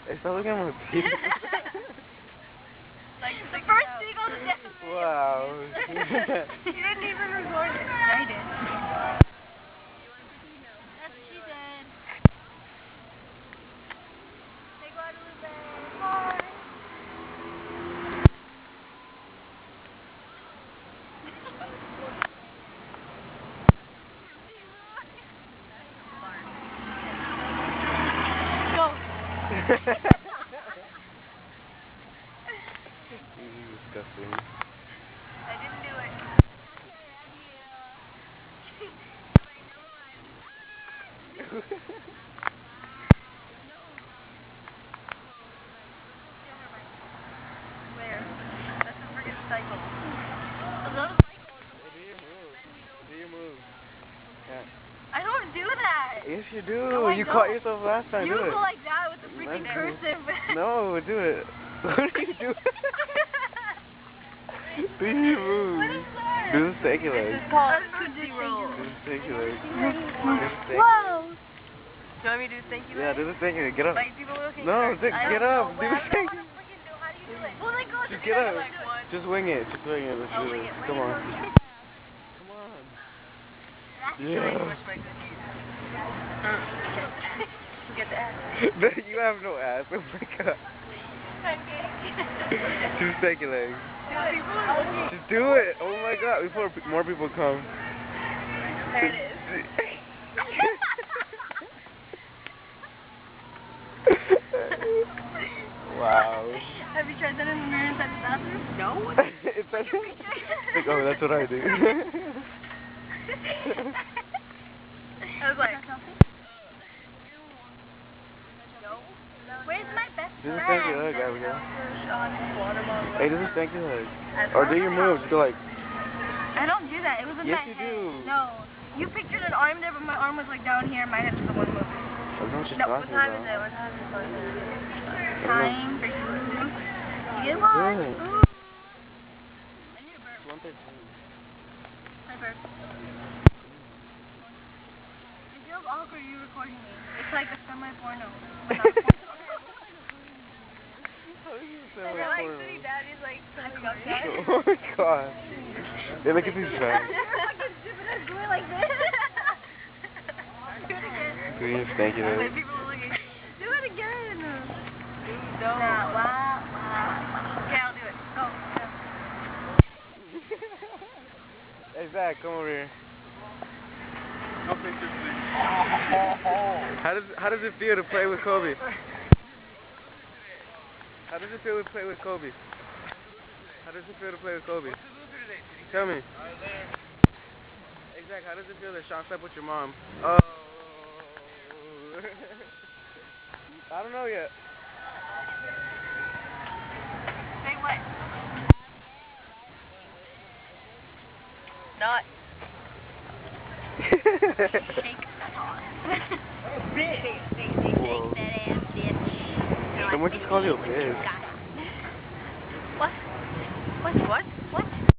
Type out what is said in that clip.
Está looking at my teeth. Like the first thing on the definition. Wow. You didn't even record it. I did. That's what she did. Say Guadalupe. Bye. Go. Disgusting. I didn't do it. Where? That's a freaking cycle. Those cycles. Do you move? Yeah. I don't do that. Yes, you do. No, I you don't. caught yourself last time. You do it. go like that with the freaking cursive. No, do it. What are you doing? Do you move? What is that? Do the stanky leg. This is called Tootsie Roll. Do the stanky leg. Whoa! Do you want me to do stanky leg? Yeah, do the stanky leg. Get up. Like people looking No, crazy. get up. Do the I don't stanky. know how to freaking do. How do you do it? Well, like go Just get up. Just wing it. Just wing it. Let's do wing it. it. Come on. Wing it. Come on. Yeah. Get the ass. You have no ass. Oh my god. Do stanky legs. Just do it. Oh my god. Before more people come. There it is. Wow. Have you tried that in the mirror inside the bathroom? No. It's like, oh, that's what I do. I was like, where's my best Do the friend? stanky leg, Abigail. Hey, do the stanky leg. Or do your moves. Go like. I don't do that. It was in Yes, my you head. do. No. You pictured an arm there, but my arm was like down here, and my head was the one moving. I don't know what you're No, what talking time about. is it? What time is it? Time. You get Do one. it. Ooh. I need a burp. 1:13. I burp. It feels awkward you recording me. It's like a semi-porno. Like sitting down, he's like coming up there. Oh my god. Hey, look at these guys. You're fucking stupid. I'm going like this. Do it again. Do your stanky leg. Wait, people are looking. Do it again. No. Wow, wow. Okay, I'll do it. Go. Hey Zach, come over here. How does it feel to play with Kobe? How does it feel to play with Kobe? How does it feel to play with Kobe? Tell me. Hey Zach, how does it feel that Sean slept with your mom? Oh. I don't know yet. Say what? Not. Shake that ass. Shake that ass, bitch. Someone just called you a bitch. What? What?